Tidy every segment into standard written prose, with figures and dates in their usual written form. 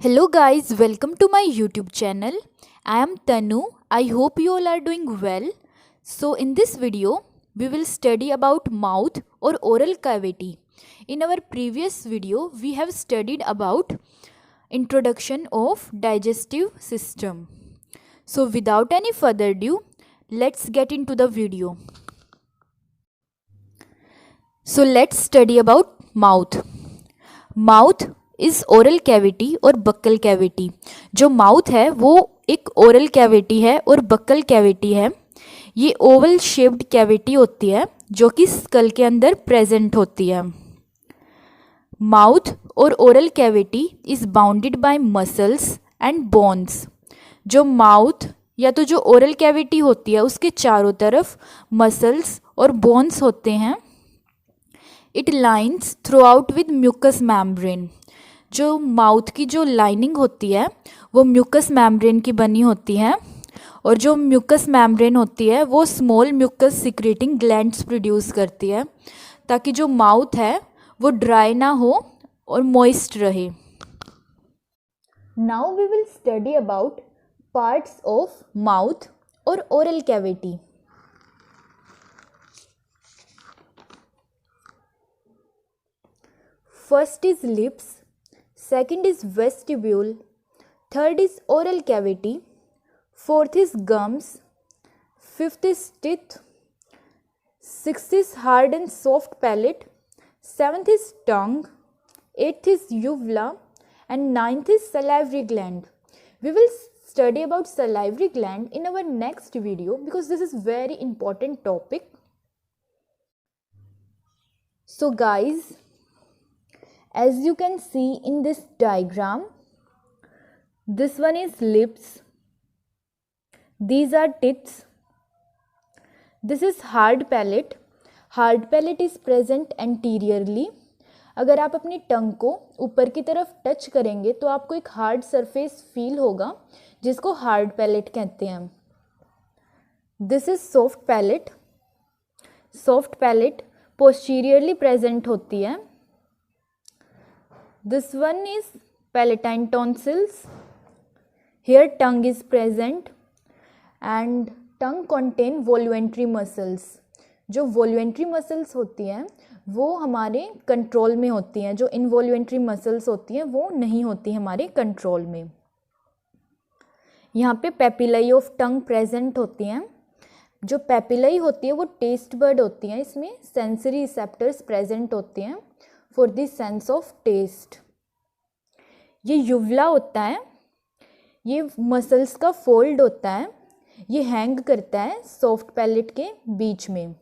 Hello guys, welcome to my YouTube channel. I am Tanu. I hope you all are doing well. So in this video, we will study about mouth or oral cavity. In our previous video, we have studied about introduction of digestive system. So without any further ado, let's get into the video. So let's study about mouth. Mouth is oral cavity और buccal cavity. जो mouth है वो एक oral cavity है और buccal cavity है. ये Oval shaped cavity होती है जो कि स्कल के अंदर प्रेजेंट होती है. माउथ और oral cavity is bounded by muscles and bones. जो माउथ या तो जो ओरल कैविटी होती है उसके चारों तरफ मसल्स और बोन्स होते हैं. It lines throughout with mucus membrane. जो माउथ की जो लाइनिंग होती है वो म्यूकस मैम्ब्रेन की बनी होती है और जो म्यूकस मैम्ब्रेन होती है वो small mucus secreting glands produce करती है ताकि जो माउथ है वो ड्राई ना हो और मॉइस्ट रहे. Now we will study about parts of mouth और oral cavity. First is lips, second is vestibule, third is oral cavity, fourth is gums, fifth is teeth, sixth is hard and soft palate, seventh is tongue, eighth is uvula, and ninth is salivary gland. We will study about salivary gland in our next video because this is very important topic. So guys, as you can see in this diagram, this one is lips, these are teeth, this is hard palate. Hard palate is present anteriorly. अगर आप अपनी टंग को ऊपर की तरफ touch करेंगे तो आपको एक हार्ड सरफेस फील होगा जिसको हार्ड पैलेट कहते हैं. This is soft palate. Soft palate posteriorly present होती है. This one is palatine tonsils. Here tongue is present and tongue contain voluntary muscles. जो voluntary muscles होती हैं वो हमारे कंट्रोल में होती हैं. जो involuntary muscles होती हैं वो नहीं होती हमारे कंट्रोल में. यहाँ पे पेपिलाई ऑफ टंग प्रेजेंट होती हैं. जो पेपिलाई होती है वो टेस्ट बर्ड होती हैं. इसमें सेंसरी रिसेप्टर्स प्रेजेंट होती हैं for the sense of taste. ये यूवला होता है. ये मसल्स का फोल्ड होता है. ये हैंग करता है सॉफ्ट पैलेट के बीच में.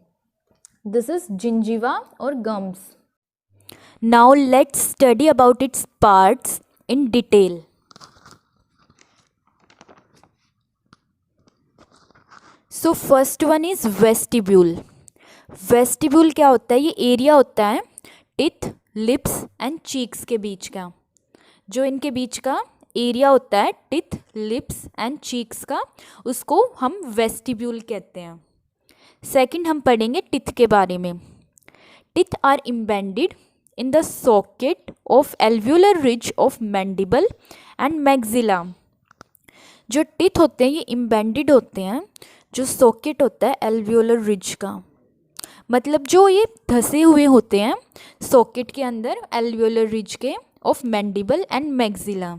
दिस इज जिंजिवा और gums. Now let's study about its parts in detail. So first one is vestibule. Vestibule क्या होता है? ये एरिया होता है टिथ, लिप्स एंड चीक्स के बीच का. जो इनके बीच का एरिया होता है टिथ, लिप्स एंड चीक्स का, उसको हम वेस्टिब्यूल कहते हैं. सेकंड हम पढ़ेंगे टिथ के बारे में. Teeth are embedded in the socket of alveolar ridge of mandible and maxilla. जो टिथ होते हैं ये इम्बेंडेड होते हैं जो सॉकेट होता है एल्व्यूलर रिज का. मतलब जो ये धसे हुए होते हैं सॉकेट के अंदर एल्व्यूलर रिज के ऑफ मैंडिबल एंड मैक्सिला.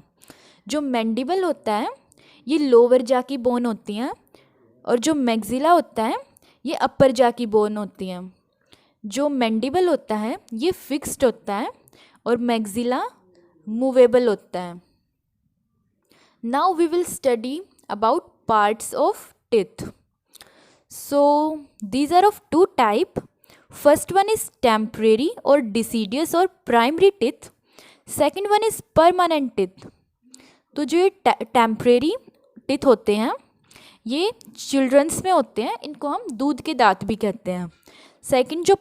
जो मैंडिबल होता है ये लोअर जा की बोन होती हैं और जो मैक्सिला होता है ये अपर जा की बोन होती हैं. जो मैंडिबल होता है ये फिक्स्ड होता है और मैक्सिला मूवेबल होता है. Now we will study about parts of teeth. So these are of two type. First one is temporary or deciduous or primary teeth. Second one is permanent teeth. तो जो ये temporary teeth होते हैं ये children's में होते हैं. इनको हम दूध के दांत भी कहते हैं. सेकंड जो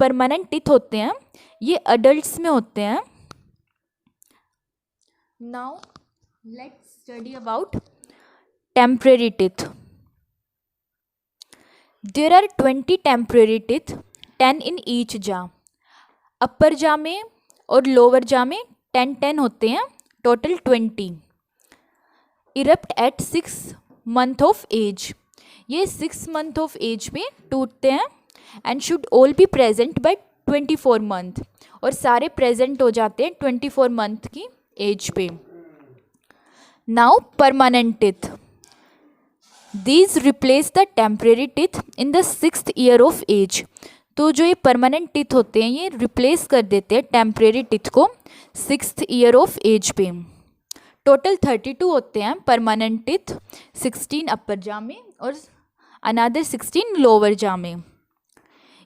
परमानेंट टीथ होते हैं ये अडल्ट्स में होते हैं. Now let's study about temporary teeth. There are 20 temporary teeth, 10 in each jaw. Upper jaw में और लोअर जा में 10 होते हैं total 20, erupt at 6 month of age, ये 6 मंथ ऑफ एज में टूटते हैं, and should all be present by 24 month, और सारे प्रेजेंट हो जाते हैं 24 मंथ की एज पे। Now permanent teeth, these replace the temporary teeth in the 6th year of age, तो जो ये परमानेंट टिथ होते हैं ये रिप्लेस कर देते हैं टेम्परेरी टिथ को 6th ईयर ऑफ एज पे। टोटल 32 होते हैं परमानेंट टिथ, 16 अपर जा में और अनदर 16 लोअर जा में।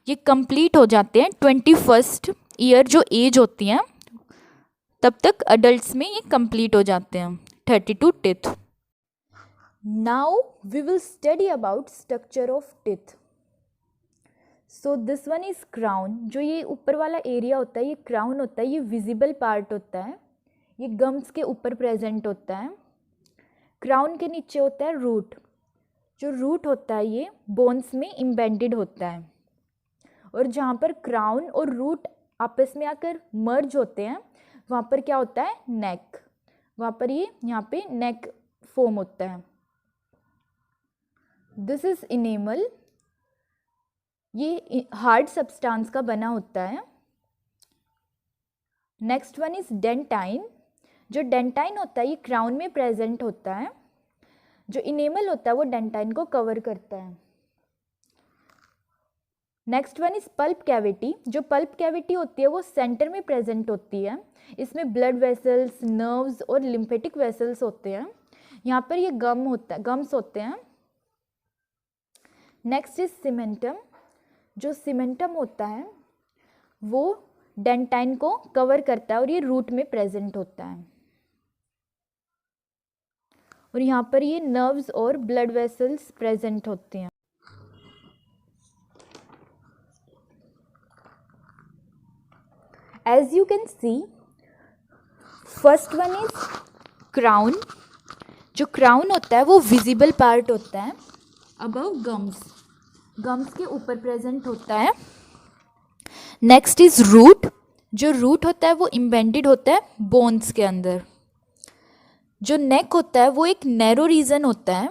ये कंप्लीट हो जाते हैं 21st ईयर जो एज होती है तब तक अडल्ट्स में ये कंप्लीट हो जाते हैं 32 teeth. Now we will study about structure of teeth. So this one is crown, जो ये ऊपर वाला एरिया होता है ये क्राउन होता है, ये विजिबल पार्ट होता है, ये गम्स के ऊपर प्रेजेंट होता है। क्राउन के नीचे होता है रूट, जो रूट होता है ये बोन्स में इम्बेडेड होता है, और जहाँ पर क्राउन और रूट आपस में आकर मर्ज होते हैं वहाँ पर क्या होता है, नेक, वहाँ पर ये यहाँ पे नेक फॉर्म होता है। दिस इज इनेमल, ये हार्ड सब्सटेंस का बना होता है। नेक्स्ट वन इज डेंटाइन, जो डेंटाइन होता है ये क्राउन में प्रेजेंट होता है, जो इनेमल होता है वो डेंटाइन को कवर करता है। Next one is pulp cavity, जो पल्प कैविटी होती है वो सेंटर में प्रेजेंट होती है, इसमें ब्लड वेसल्स, नर्व्स और लिम्फेटिक वेसल्स होते हैं, यहाँ पर ये गम्स होते हैं। नेक्स्ट इज सीमेंटम, जो सीमेंटम होता है वो डेंटाइन को कवर करता है और ये रूट में प्रेजेंट होता है, और यहाँ पर ये नर्व्स और ब्लड वेसल्स प्रेजेंट होते हैं। As you can see, first one is crown, जो क्राउन होता है वो विजिबल पार्ट होता है अबव गम्स, गम्स के ऊपर प्रेजेंट होता है। नेक्स्ट इज रूट, जो रूट होता है वो इम्बेडेड होता है बोन्स के अंदर। जो नेक होता है वो एक नैरो रीजन होता है,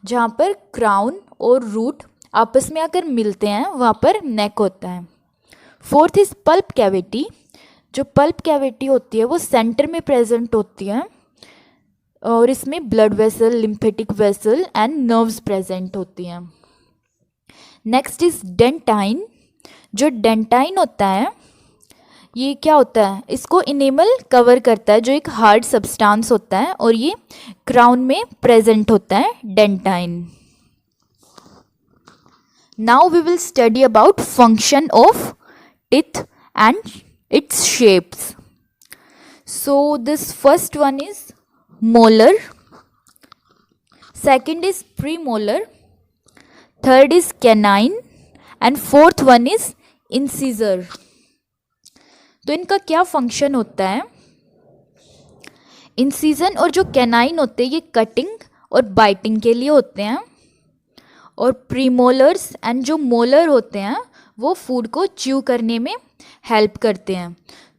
जहाँ पर क्राउन और रूट आपस में आकर मिलते हैं वहाँ पर नेक होता है। फोर्थ इज पल्प कैविटी, जो पल्प कैविटी होती है वो सेंटर में प्रेजेंट होती है, और इसमें blood vessel, lymphatic vessel and nerves present होती हैं। नेक्स्ट इज डेंटाइन, जो डेंटाइन होता है ये क्या होता है, इसको इनेमल कवर करता है, जो एक हार्ड सब्सटेंस होता है, और ये क्राउन में प्रेजेंट होता है dentine. Now we will study about function of teeth and its shapes. So this first one is molar, second is premolar, third is canine and fourth one is incisor. तो इनका क्या function होता है, incision और जो canine होते हैं ये कटिंग और बाइटिंग के लिए होते हैं, और प्रीमोलर्स एंड जो मोलर होते हैं वो फूड को च्यू करने में हेल्प करते हैं।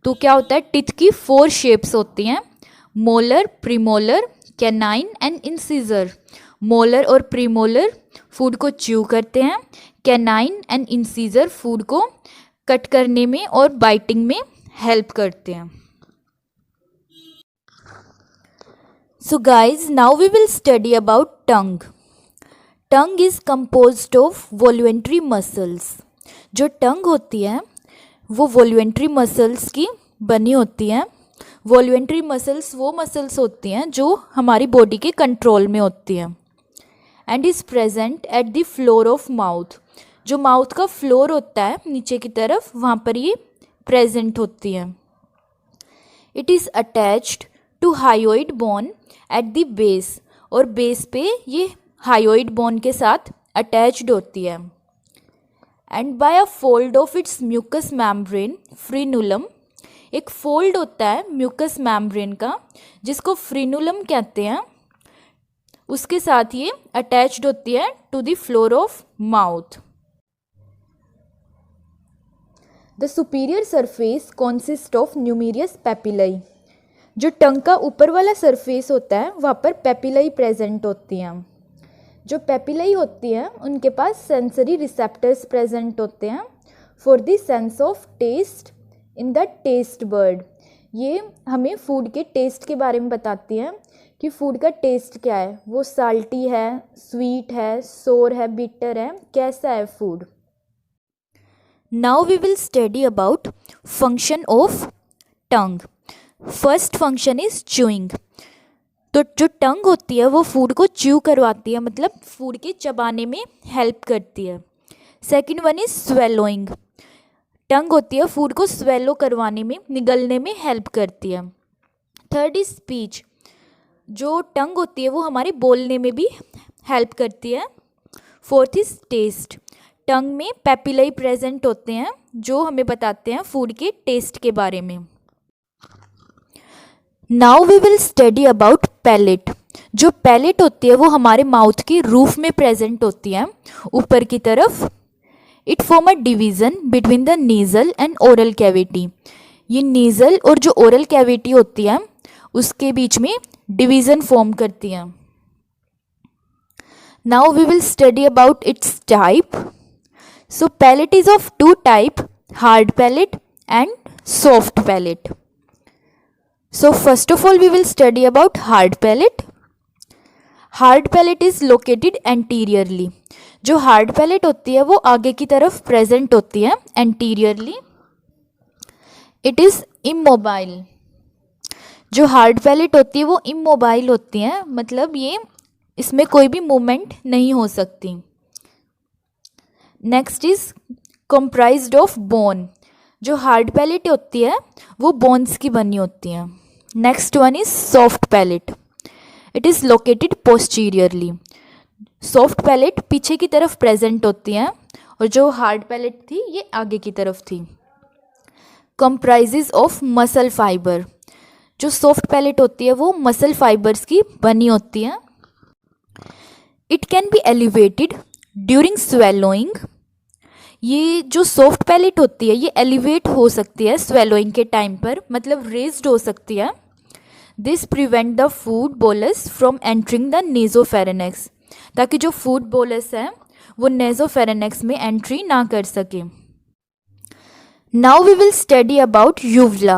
तो क्या होता है, टिथ की 4 शेप्स होती हैं, molar, premolar, canine and incisor. Molar और प्रीमोलर फूड को च्यू करते हैं, कैनाइन एंड इंसिजर फूड को कट करने में और बाइटिंग में हेल्प करते हैं। So guys, now we will study about tongue. Tongue is composed of voluntary muscles. जो टंग होती है वो वॉल्यूंटरी मसल्स की बनी होती हैं। वॉल्यूंटरी मसल्स वो मसल्स होती हैं जो हमारी बॉडी के कंट्रोल में होती हैं, and is present at the floor of mouth. जो माउथ का फ्लोर होता है नीचे की तरफ, वहाँ पर ये प्रेजेंट होती है। It is attached to hyoid bone at the base, और बेस पे ये हायोइड बोन के साथ अटैच्ड होती है। And by a fold of its mucous membrane frenulum, एक फोल्ड होता है म्यूकस मैम्ब्रेन का जिसको फ्रीनुलम कहते हैं, उसके साथ ये अटैच्ड होती है to the floor of mouth. The superior surface consist of numerous papillae. जो टंग का ऊपर वाला सरफेस होता है वहाँ पर पेपिलाई प्रेजेंट होती हैं। जो पेपिलाई होती हैं उनके पास सेंसरी रिसेप्टर्स प्रेजेंट होते हैं for the sense of taste in the taste bud. ये हमें फूड के टेस्ट के बारे में बताती हैं कि फूड का टेस्ट क्या है, वो साल्टी है, स्वीट है, सोर है, बिटर है, कैसा है food. Now we will study about function of tongue. First function is chewing. तो जो टंग होती है वो फूड को च्यू करवाती है, मतलब फूड के चबाने में हेल्प करती है। Second one is swallowing. Tongue होती है फूड को स्वेलो करवाने में, निगलने में हेल्प करती है। Third is speech. जो टंग होती है वो हमारे बोलने में भी हेल्प करती है। Fourth is test. टंग में पेपिलाई प्रेजेंट होते हैं जो हमें बताते हैं फूड के टेस्ट के बारे में। Now we will study about palate. जो पैलेट होती है वो हमारे माउथ की रूफ में प्रेजेंट होती है, ऊपर की तरफ। It form a division between the nasal and oral cavity. ये नेज़ल और जो ओरल कैविटी होती है उसके बीच में डिवीज़न फॉर्म करती है। Now we will study about its type. So palate is of two type, hard palate and soft palate. So first of all we will study about hard palate. Hard palate is located anteriorly. जो hard palate होती है वो आगे की तरफ present होती है anteriorly. It is immobile. जो hard palate होती है वो immobile होती है, मतलब ये इसमें कोई भी movement नहीं हो सकती. Next is comprised of bone. जो hard palate होती है वो bones की बनी होती है. Next one is soft palate. It is located posteriorly. Soft palate पीछे की तरफ present होती है और जो hard palate थी ये आगे की तरफ थी. Comprises of muscle fiber. जो soft palate होती है वो muscle fibers की बनी होती है. It can be elevated during swallowing. ये जो सॉफ्ट पैलेट होती है ये एलिवेट हो सकती है स्वेलोइंग के टाइम पर, मतलब रेज्ड हो सकती है. This prevent the food bolus from entering the nasopharynx, ताकि जो फूड बोलस है वो नेजोफेरेनेक्स में एंट्री ना कर सके. Now we will study about uvula,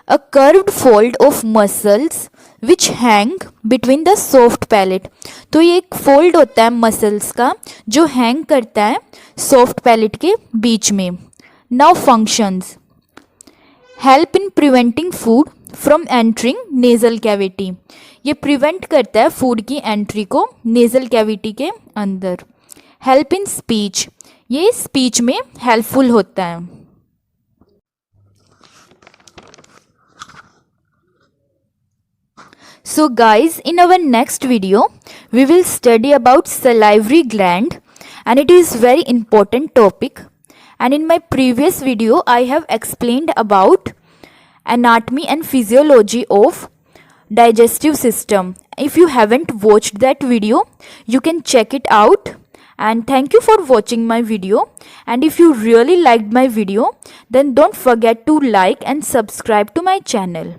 a curved fold of muscles which hang between the soft palate. तो ये एक फोल्ड होता है मसल्स का जो हैंग करता है सॉफ्ट पैलेट के बीच में. Now functions. Help in preventing food from entering nasal cavity. ये प्रिवेंट करता है फूड की एंट्री को नेजल कैविटी के अंदर. Help in speech. ये स्पीच में हेल्पफुल होता है. So guys, in our next video we will study about salivary gland, and it is very important topic. And in my previous video I have explained about anatomy and physiology of digestive system. If you haven't watched that video, you can check it out. And thank you for watching my video. And if you really liked my video, then don't forget to like and subscribe to my channel.